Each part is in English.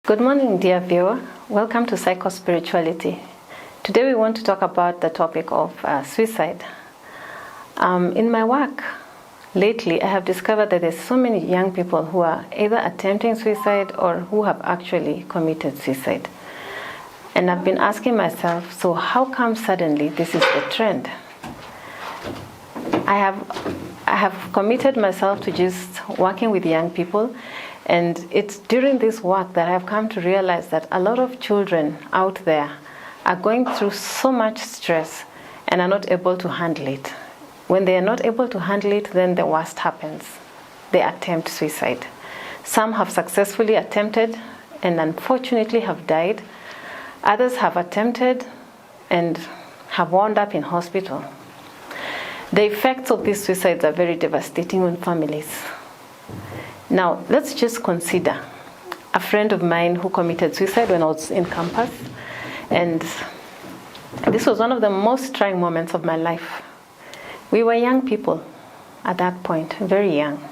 Good morning, dear viewer. Welcome to Psycho-Spirituality. Today we want to talk about the topic of suicide. In my work lately, I have discovered that there's so many young people who are either attempting suicide or who have actually committed suicide. And I've been asking myself, so how come suddenly this is the trend? I have committed myself to just working with young people, and it's during this work that I've come to realize that a lot of children out there are going through so much stress and are not able to handle it. When they are not able to handle it, then the worst happens. They attempt suicide. Some have successfully attempted and unfortunately have died. Others have attempted and have wound up in hospital. The effects of these suicides are very devastating on families. Now, let's just consider a friend of mine who committed suicide when I was in campus. And this was one of the most trying moments of my life. We were young people at that point, very young.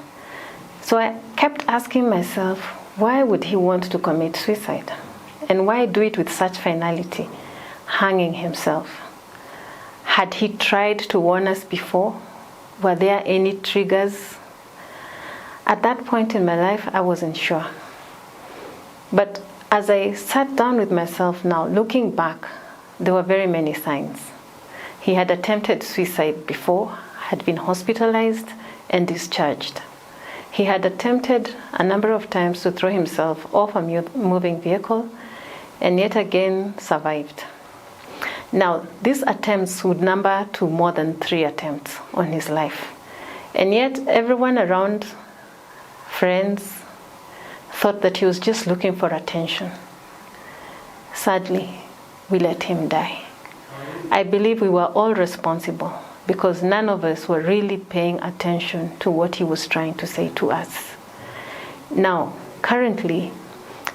So I kept asking myself, why would he want to commit suicide? And why do it with such finality, hanging himself? Had he tried to warn us before? Were there any triggers? At that point in my life, I wasn't sure. But as I sat down with myself now, looking back, there were very many signs. He had attempted suicide before, had been hospitalized and discharged. He had attempted a number of times to throw himself off a moving vehicle, and yet again survived. Now, these attempts would number to more than 3 attempts on his life. And yet everyone around, friends, thought that he was just looking for attention. Sadly, we let him die. I believe we were all responsible because none of us were really paying attention to what he was trying to say to us. Now, currently,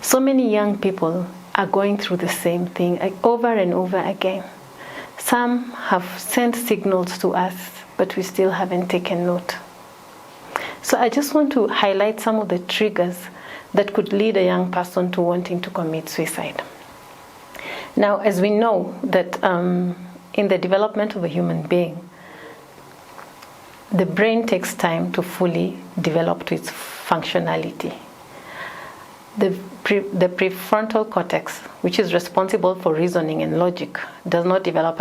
so many young people are going through the same thing over and over again. Some have sent signals to us, but we still haven't taken note. So I just want to highlight some of the triggers that could lead a young person to wanting to commit suicide. Now, as we know that in the development of a human being, the brain takes time to fully develop to its functionality. The prefrontal cortex, which is responsible for reasoning and logic, does not develop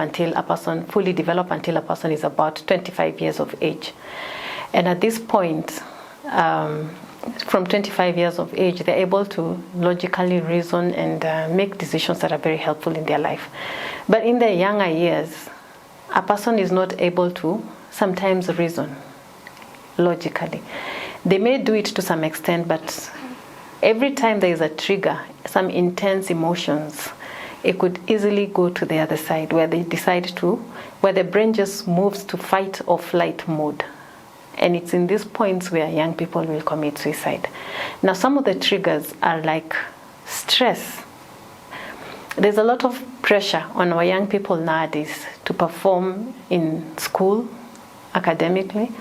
fully develop until a person is about 25 years of age. And at this point, from 25 years of age, they're able to logically reason and make decisions that are very helpful in their life. But in their younger years, a person is not able to sometimes reason logically. They may do it to some extent, but every time there is a trigger, some intense emotions, it could easily go to the other side where the brain just moves to fight or flight mode. And it's in these points where young people will commit suicide. Now, some of the triggers are like stress. There's a lot of pressure on our young people nowadays to perform in school, academically.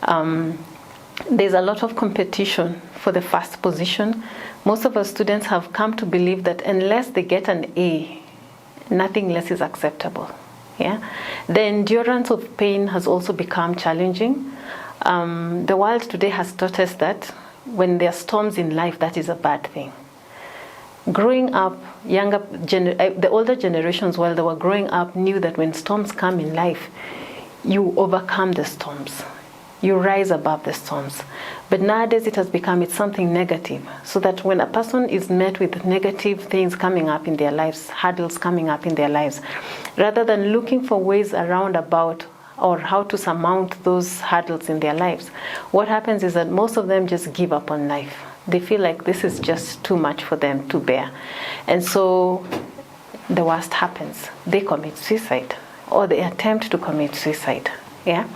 There's a lot of competition for the first position. Most of our students have come to believe that unless they get an A, nothing less is acceptable. Yeah? The endurance of pain has also become challenging. The world today has taught us that when there are storms in life, that is a bad thing. Growing up, the older generations, while they were growing up, knew that when storms come in life, you overcome the storms. You rise above the storms. But nowadays it's something negative. So that when a person is met with negative things coming up in their lives, hurdles coming up in their lives, rather than looking for ways around about or how to surmount those hurdles in their lives, what happens is that most of them just give up on life. They feel like this is just too much for them to bear. And so the worst happens. They commit suicide or they attempt to commit suicide. Yeah.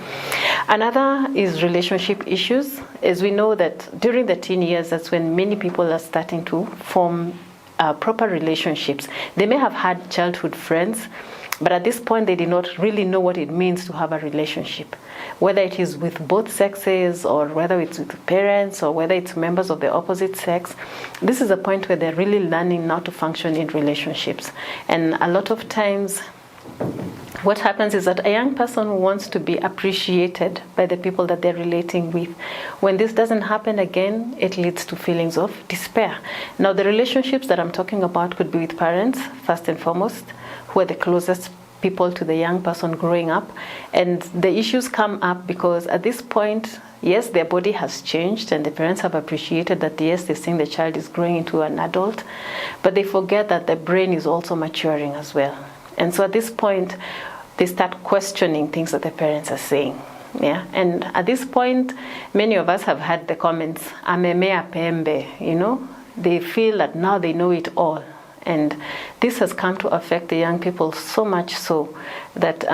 Another is relationship issues. As we know that during the teen years, that's when many people are starting to form proper relationships. They may have had childhood friends, But at this point, they did not really know what it means to have a relationship, whether it is with both sexes or whether it's with parents or whether it's members of the opposite sex. This is a point where they're really learning how to function in relationships. And a lot of times, what happens is that a young person wants to be appreciated by the people that they're relating with. When this doesn't happen again, it leads to feelings of despair. Now, the relationships that I'm talking about could be with parents, first and foremost, who are the closest people to the young person growing up. And the issues come up because at this point, yes, their body has changed and the parents have appreciated that, yes, they're seeing the child is growing into an adult, but they forget that the brain is also maturing as well. And so at this point, they start questioning things that the parents are saying. Yeah, and at this point, many of us have had the comments, "Amemea pembe," you know, they feel that now they know it all. And this has come to affect the young people so much so that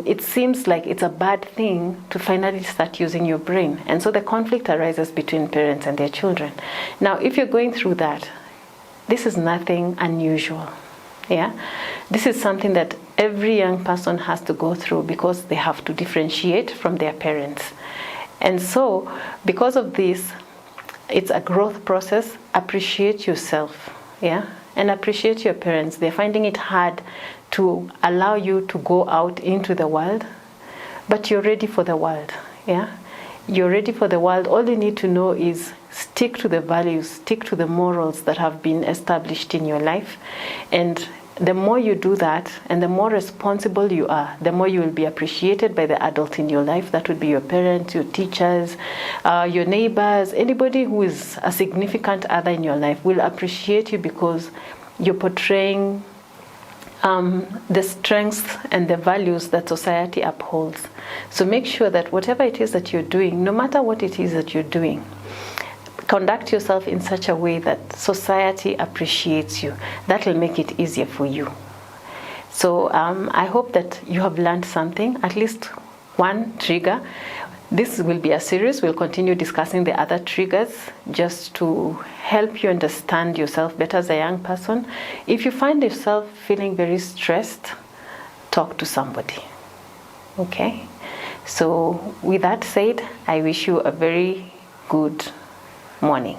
it seems like it's a bad thing to finally start using your brain. And so the conflict arises between parents and their children. Now, if you're going through that, this is nothing unusual. Yeah, this is something that every young person has to go through because they have to differentiate from their parents. And so, because of this, it's a growth process. Appreciate yourself, yeah, and appreciate your parents. They're finding it hard to allow you to go out into the world, but you're ready for the world, yeah. You're ready for the world. All you need to know is stick to the values, stick to the morals that have been established in your life. And the more you do that and the more responsible you are, the more you will be appreciated by the adult in your life. That would be your parents, your teachers, your neighbors, anybody who is a significant other in your life will appreciate you because you're portraying the strengths and the values that society upholds. So make sure that whatever it is that you're doing, no matter what it is that you're doing, conduct yourself in such a way that society appreciates you. That will make it easier for you. So I hope that you have learned something, at least one trigger. This will be a series. We'll continue discussing the other triggers just to help you understand yourself better as a young person. If you find yourself feeling very stressed, talk to somebody. Okay? So with that said, I wish you a very good morning.